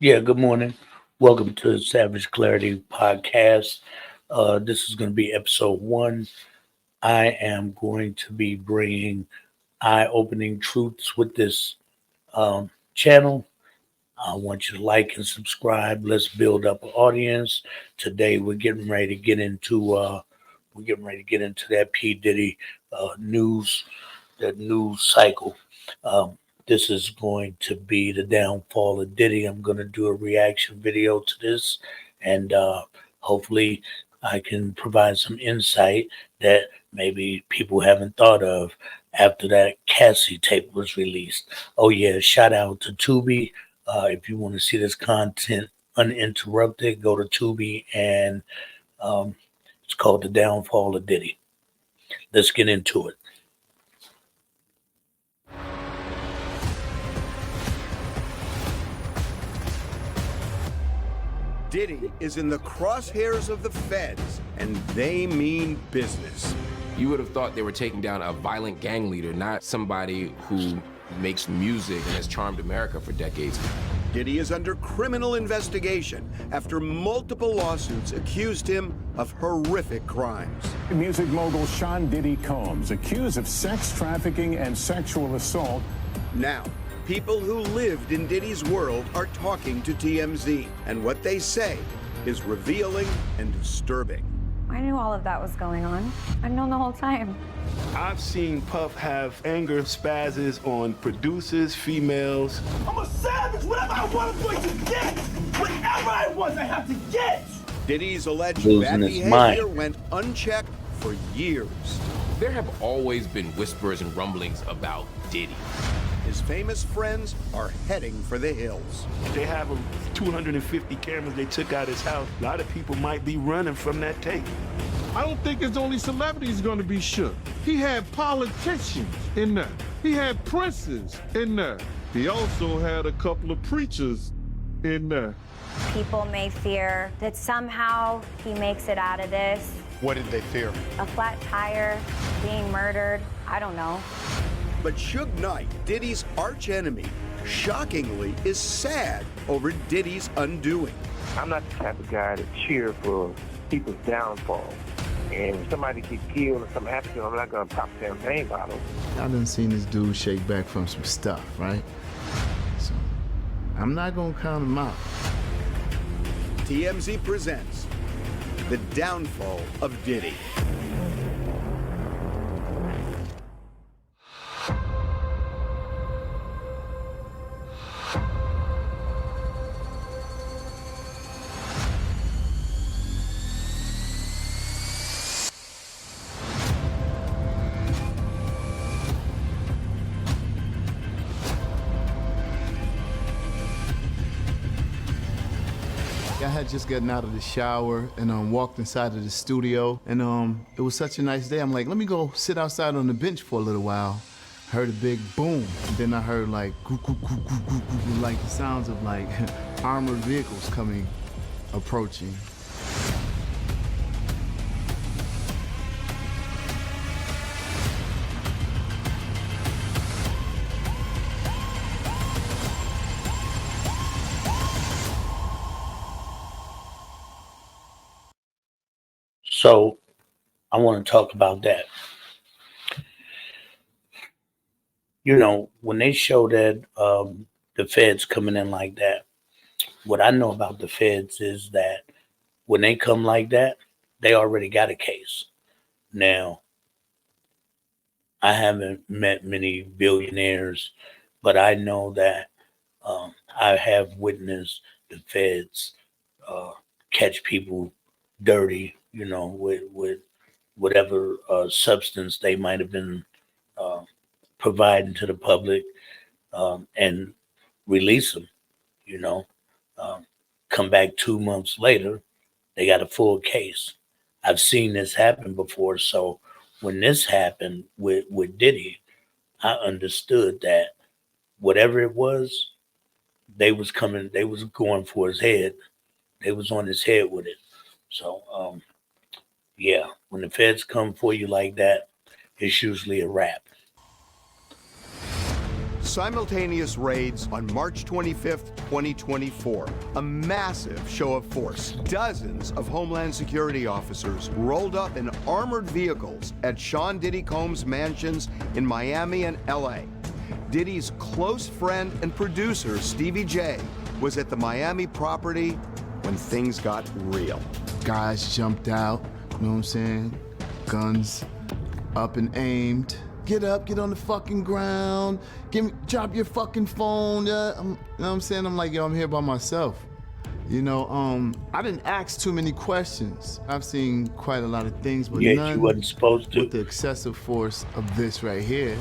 Yeah, good morning. Welcome to the Savage Clarity Podcast. This is going to be episode one. I am going to be bringing eye opening truths with this channel. I want you to like and subscribe. Let's build up an audience. Today we're getting ready to get into that P Diddy news, that news cycle. Um, this is going to be the downfall of Diddy. I'm going to do a reaction video to this, and hopefully, I can provide some insight that maybe people haven't thought of after that Cassie tape was released. Oh, yeah, shout out to Tubi. If you want to see this content uninterrupted, go to Tubi, and um, it's called The Downfall of Diddy. Let's get into it. Diddy is in the crosshairs of the feds, and they mean business. You would have thought they were taking down a violent gang leader, not somebody who makes music and has charmed America for decades. Diddy is under criminal investigation after multiple lawsuits accused him of horrific crimes. Music mogul Sean Diddy Combs accused of sex trafficking and sexual assault. Now, people who lived in Diddy's world are talking to TMZ, and what they say is revealing and disturbing. I knew all of that was going on. I've known the whole time. I've seen Puff have anger spazzes on producers, females. I'm a savage. Whatever I want, I'm going to get. Whatever I want, I have to get. Diddy's alleged Losing bad his behavior mind. went unchecked for years. There have always been whispers and rumblings about Diddy. His famous friends are heading for the hills. They have 250 cameras they took out his house. A lot of people might be running from that tape. I don't think it's only celebrities going to be shook. He had politicians in there. He had princes in there. He also had a couple of preachers in there. People may fear that somehow he makes it out of this. What did they fear? A flat tire, being murdered. I don't know. But Suge Knight, Diddy's archenemy, shockingly is sad over Diddy's undoing. I'm not the type of guy to cheer for people's downfall. And if somebody gets killed or something happens to them, I'm not going to pop champagne bottles. I done seen this dude shake back from some stuff, right? So, I'm not gonna count him out. TMZ presents The Downfall of Diddy. I had just gotten out of the shower and walked inside of the studio, and it was such a nice day. I'm like, let me go sit outside on the bench for a little while. Heard a big boom, and then I heard like goo, goo, goo, goo, goo, goo, goo, like the sounds of like armored vehicles approaching. So, I want to talk about that. You know, when they show that the feds coming in like that, what I know about the feds is that when they come like that, they already got a case. Now, I haven't met many billionaires, but I know that I have witnessed the feds catch people dirty, you know, with whatever substance they might have been uh, providing to the public, and release them, you know. Come back 2 months later, they got a full case. I've seen this happen before. So when this happened with Diddy, I understood that whatever it was, they was going for his head. They was on his head with it. So yeah, when the feds come for you like that, it's usually a wrap. Simultaneous raids on March 25th, 2024. A massive show of force. Dozens of Homeland Security officers rolled up in armored vehicles at Sean Diddy Combs' mansions in Miami and LA. Diddy's close friend and producer, Stevie J, was at the Miami property when things got real. Guys jumped out, you know what I'm saying? Guns up and aimed. Get up, get on the fucking ground. Drop your fucking phone. You know what I'm saying? I'm like, yo, I'm here by myself. You know, I didn't ask too many questions. I've seen quite a lot of things, but none you wasn't supposed to. with the excessive force of this right here.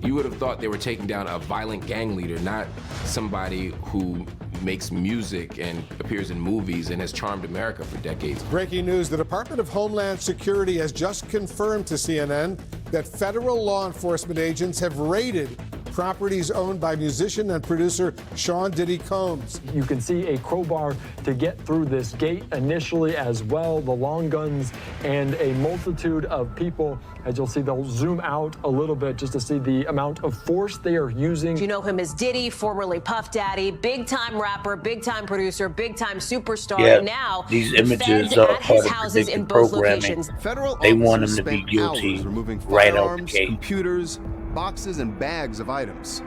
You would have thought they were taking down a violent gang leader, not somebody who makes music and appears in movies and has charmed America for decades. Breaking news, the Department of Homeland Security has just confirmed to CNN that federal law enforcement agents have raided properties owned by musician and producer Sean Diddy Combs. You can see a crowbar to get through this gate initially as well, the long guns, and a multitude of people. As you'll see, they'll zoom out a little bit just to see the amount of force they are using. You know him as Diddy, formerly Puff Daddy, big-time rapper, big-time producer, big-time superstar. Yeah, now these images are at his part of houses in predictive both programming. locations. Federal They want him officers to be spent guilty hours removing right out the firearms, gate. computers, boxes, and bags of items.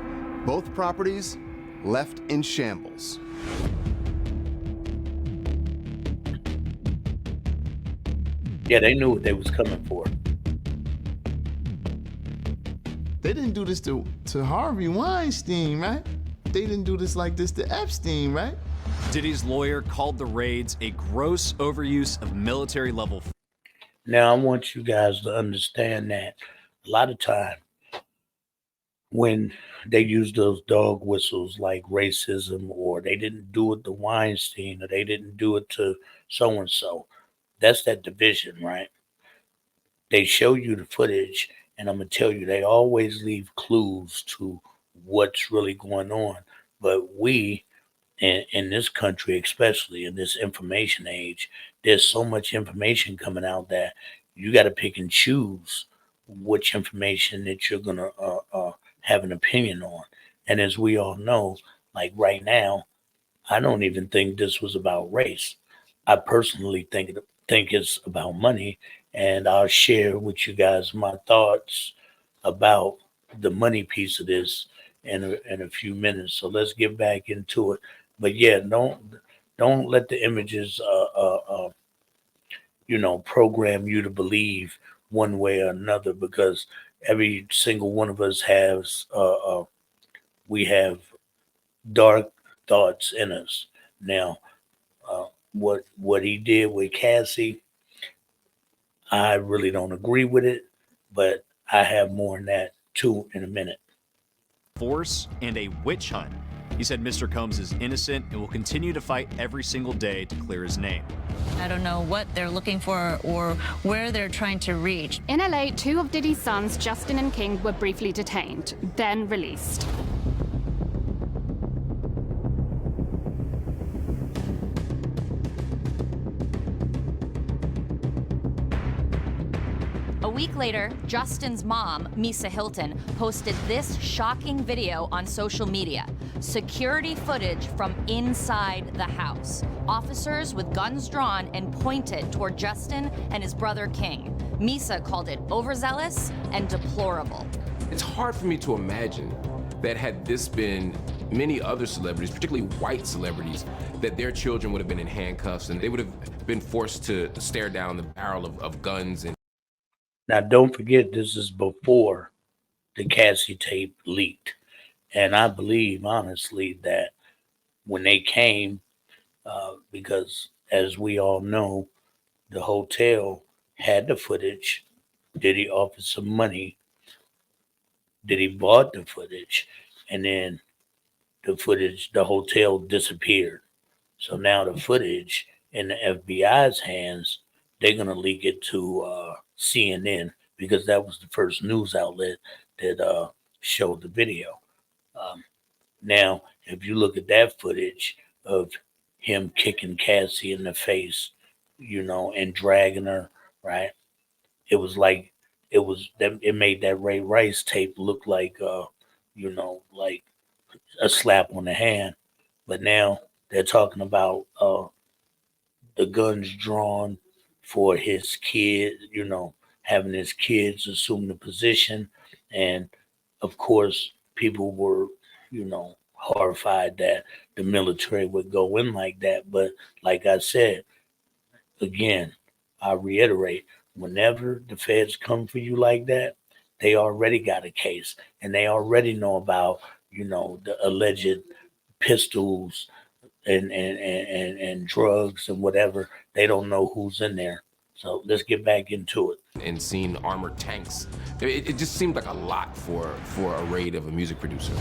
Both properties left in shambles. Yeah, they knew what they was coming for. They didn't do this to Harvey Weinstein, right? They didn't do this like this to Epstein, right? Diddy's lawyer called the raids a gross overuse of military-level. Now, I want you guys to understand that a lot of time when they use those dog whistles like racism, or they didn't do it to Weinstein, or they didn't do it to so-and-so, that's that division, right? They show you the footage, and I'm going to tell you, they always leave clues to what's really going on. But we, in this country, especially in this information age, there's so much information coming out that you got to pick and choose which information that you're going to have an opinion on. And as we all know, like right now, I don't even think this was about race. I personally think it's about money, and I'll share with you guys my thoughts about the money piece of this in a few minutes. So let's get back into it. But yeah, don't let the images program you to believe one way or another, because every single one of us has we have dark thoughts in us. Now, what he did with Cassie, I really don't agree with it, but I have more on that too in a minute. Force and a witch hunt. He said Mr. Combs is innocent and will continue to fight every single day to clear his name. I don't know what they're looking for or where they're trying to reach. In LA, 2 of Diddy's sons, Justin and King, were briefly detained, then released. A week later, Justin's mom, Misa Hilton, posted this shocking video on social media. Security footage from inside the house. Officers with guns drawn and pointed toward Justin and his brother King. Misa called it overzealous and deplorable. It's hard for me to imagine that had this been many other celebrities, particularly white celebrities, that their children would have been in handcuffs and they would have been forced to stare down the barrel of guns. And now, don't forget, this is before the Cassie tape leaked. And I believe, honestly, that when they came, because as we all know, the hotel had the footage. Diddy offered some money. Diddy bought the footage. And then the footage, the hotel disappeared. So now the footage in the FBI's hands, they're going to leak it to CNN, because that was the first news outlet that showed the video. Now, if you look at that footage of him kicking Cassie in the face, and dragging her right? It was like it made that Ray Rice tape look like like a slap on the hand. But now they're talking about the guns drawn for his kid, having his kids assume the position. And of course, people were, horrified that the military would go in like that. But like I said, again, I reiterate, whenever the feds come for you like that, they already got a case and they already know about, the alleged pistols and drugs and whatever. They don't know who's in there. So let's get back into it. And seeing armored tanks, it just seemed like a lot for a raid of a music producer.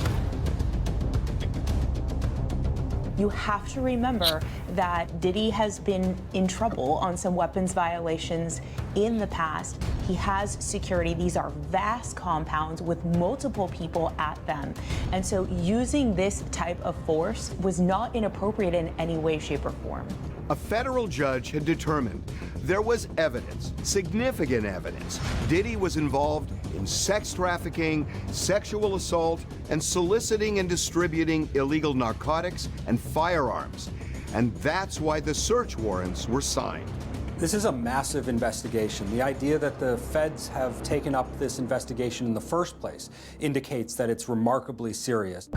You have to remember that Diddy has been in trouble on some weapons violations in the past. He has security. These are vast compounds with multiple people at them. And so using this type of force was not inappropriate in any way, shape, or form. A federal judge had determined there was evidence, significant evidence. Diddy was involved in sex trafficking, sexual assault, and soliciting and distributing illegal narcotics and firearms. And that's why the search warrants were signed. This is a massive investigation. The idea that the feds have taken up this investigation in the first place indicates that it's remarkably serious.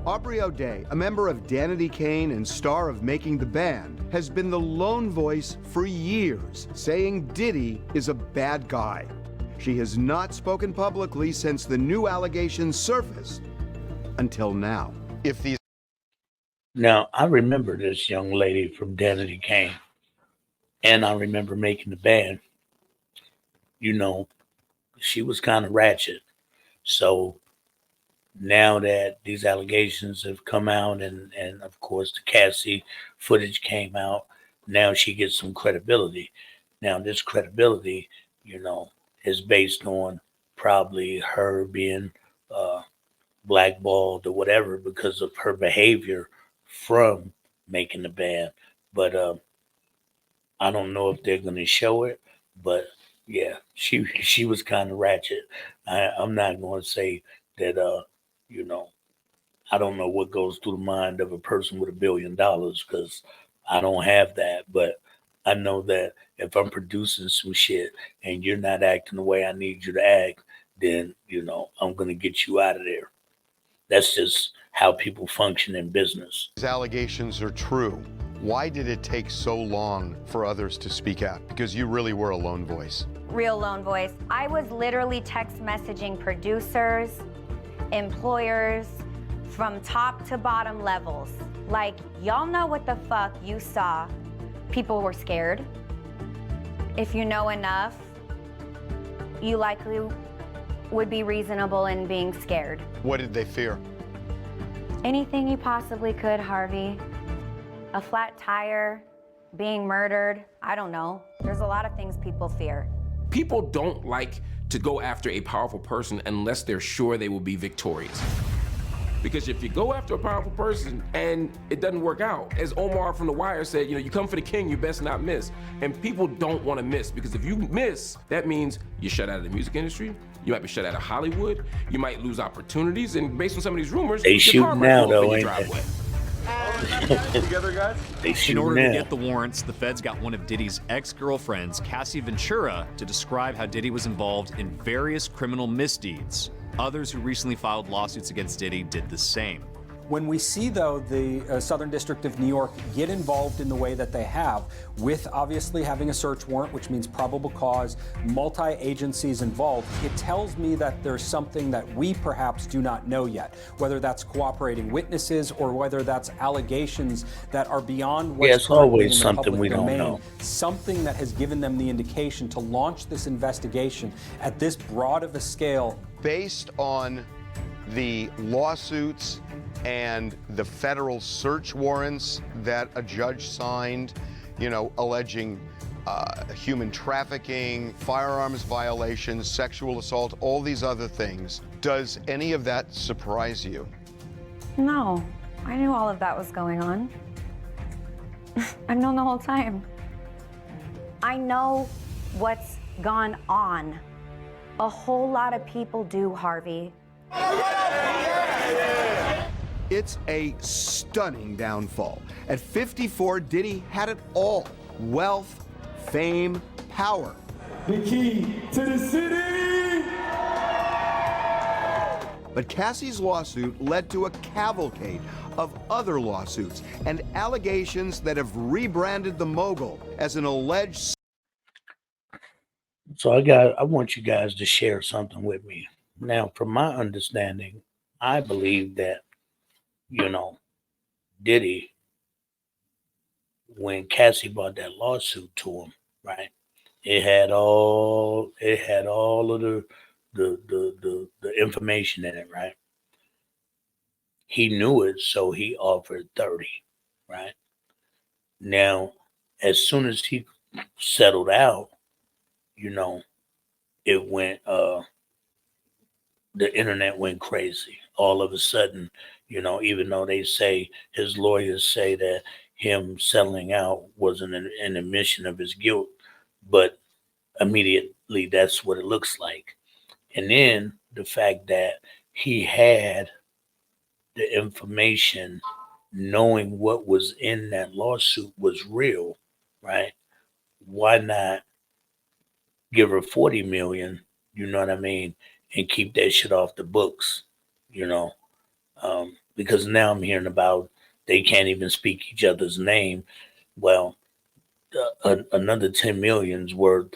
Aubrey O'Day, a member of Danity Kane and star of Making the Band, has been the lone voice for years, saying Diddy is a bad guy. She has not spoken publicly since the new allegations surfaced until now. Now, I remember this young lady from Danity Kane, and I remember Making the Band. She was kind of ratchet. So now that these allegations have come out and of course the Cassie footage came out, now she gets some credibility. Now this credibility, is based on probably her being blackballed or whatever because of her behavior from Making the Band. But I don't know if they're going to show it, but yeah, she was kind of ratchet. I'm not going to say that, I don't know what goes through the mind of a person with $1 billion because I don't have that. But I know that if I'm producing some shit and you're not acting the way I need you to act, then, I'm going to get you out of there. That's just how people function in business. These allegations are true. Why did it take so long for others to speak out? Because you really were a lone voice. Real lone voice. I was literally text messaging producers, employers, from top to bottom levels. Like, y'all know what the fuck you saw. People were scared. If you know enough, you likely would be reasonable in being scared. What did they fear? Anything you possibly could, Harvey. A flat tire, being murdered, I don't know. There's a lot of things people fear. People don't like to go after a powerful person unless they're sure they will be victorious. Because if you go after a powerful person and it doesn't work out, as Omar from The Wire said, you come for the king, you best not miss. And people don't want to miss, because if you miss, that means you're shut out of the music industry, you might be shut out of Hollywood, you might lose opportunities, and based on some of these rumors, they shoot now though, ain't they? Together, guys? In order to get the warrants, the feds got one of Diddy's ex-girlfriends, Cassie Ventura, to describe how Diddy was involved in various criminal misdeeds. Others who recently filed lawsuits against Diddy did the same. When we see, though, the Southern District of New York get involved in the way that they have, with obviously having a search warrant, which means probable cause, multi-agencies involved, it tells me that there's something that we perhaps do not know yet, whether that's cooperating witnesses or whether that's allegations that are beyond what's it's always something we don't domain, know. Something that has given them the indication to launch this investigation at this broad of a scale. Based on the lawsuits and the federal search warrants that a judge signed, alleging human trafficking, firearms violations, sexual assault, all these other things, does any of that surprise you? No, I knew all of that was going on. I've known the whole time. I know what's gone on. A whole lot of people do, Harvey. It's a stunning downfall. At 54, Diddy had it all: wealth, fame, power. The key to the city! But Cassie's lawsuit led to a cavalcade of other lawsuits and allegations that have rebranded the mogul as an alleged. So I want you guys to share something with me. Now, from my understanding, I believe that, Diddy, when Cassie brought that lawsuit to him, right? It had all of the information in it, right? He knew it, so he offered 30, right? Now, as soon as he settled out, you know, it went the internet went crazy. All of a sudden, even though they say his lawyers say that him settling out wasn't an admission of his guilt, but immediately that's what it looks like. And then the fact that he had the information, knowing what was in that lawsuit was real, right? Why not give her 40 million, you know what I mean, and keep that shit off the books, you know? Because now I'm hearing about they can't even speak each other's name. Well, another 10 million's worth,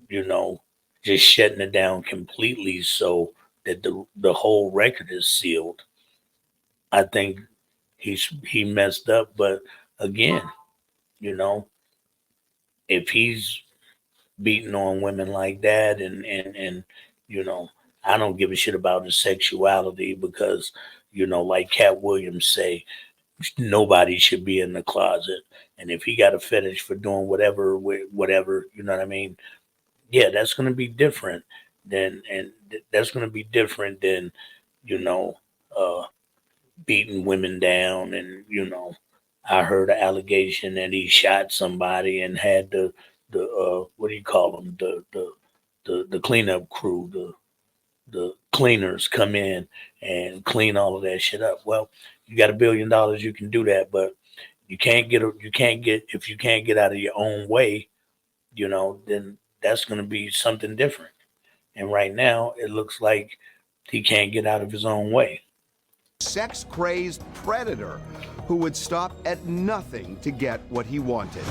you know, just shutting it down completely so that the whole record is sealed. I think he messed up, but again, you know, if he's beating on women like that and you know, I don't give a shit about his sexuality because, like Cat Williams say, nobody should be in the closet. And if he got a fetish for doing whatever with whatever, you know what I mean? Yeah, that's gonna be different that's gonna be different than, you know, uh beating women down and, I heard an allegation that he shot somebody and had the what do you call them? The cleanup crew, the cleaners come in and clean all of that shit up. Well, you got $1 billion, you can do that, but if you can't get out of your own way, then that's going to be something different. And right now, it looks like he can't get out of his own way. Sex-crazed predator who would stop at nothing to get what he wanted.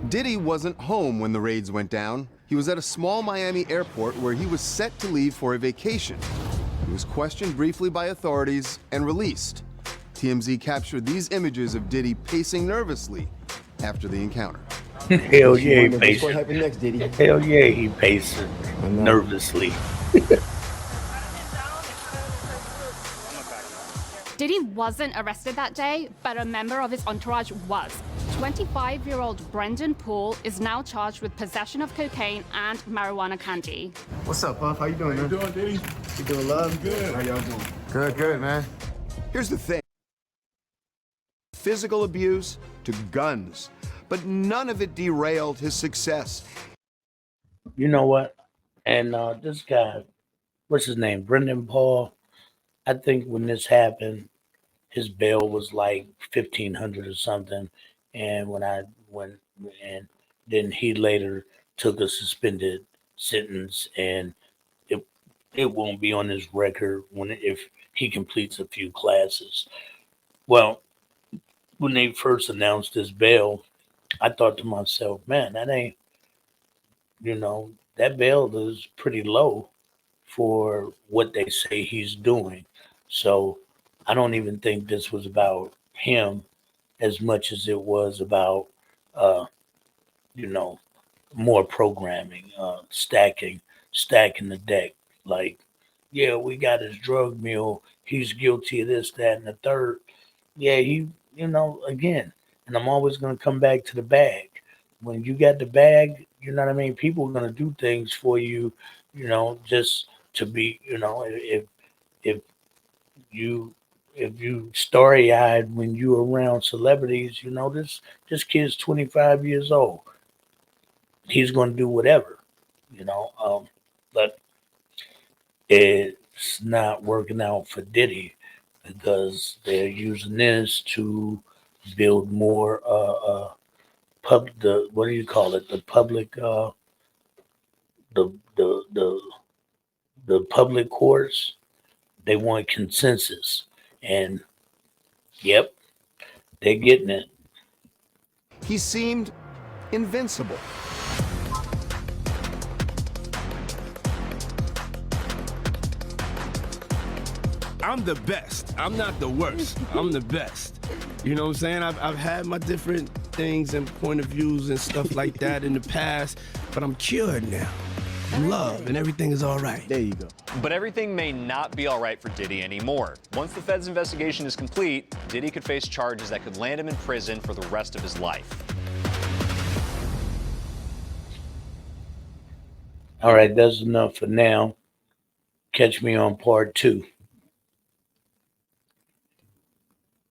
Diddy wasn't home when the raids went down. He was at a small Miami airport where he was set to leave for a vacation. He was questioned briefly by authorities and released. TMZ captured these images of Diddy pacing nervously after the encounter. Hell yeah, he What's pacing. gonna happen next, Diddy? Hell yeah, he pacing nervously. Diddy wasn't arrested that day, but a member of his entourage was. 25-year-old Brendan Poole is now charged with possession of cocaine and marijuana candy. What's up, Puff? How you doing, man? How you doing, Diddy? You doing love? Good. How y'all doing? Good, man. Here's the thing. Physical abuse to guns, but none of it derailed his success. You know what? And this guy, what's his name? Brendan Paul. I think when this happened, his bail was like 1,500 or something. And and then he later took a suspended sentence, and it won't be on his record if he completes a few classes. Well, when they first announced his bail, I thought to myself, man, that ain't, that bail is pretty low for what they say he's doing. So I don't even think this was about him as much as it was about, uh, you know, more programming, stacking the deck. Like, yeah, we got his drug mule. He's guilty of this, that, and the third. Yeah, again, and I'm always going to come back to the bag. When you got the bag, you know what I mean? People are going to do things for you, just to be, if you if you starry eyed when you around celebrities, this kid's 25 years old. he's going to do whatever, but it's not working out for Diddy because they're using this to build more what do you call it? The public the public courts. They want consensus, and yep, they're getting it. He seemed invincible. I'm the best. I'm not the worst. I'm the best. You know what I'm saying? I've had my different things and point of views and stuff like that in the past, but I'm cured now. I'm loved and everything is all right. There you go. But everything may not be all right for Diddy anymore. Once the Fed's investigation is complete, Diddy could face charges that could land him in prison for the rest of his life. All right, that's enough for now. Catch me on part 2.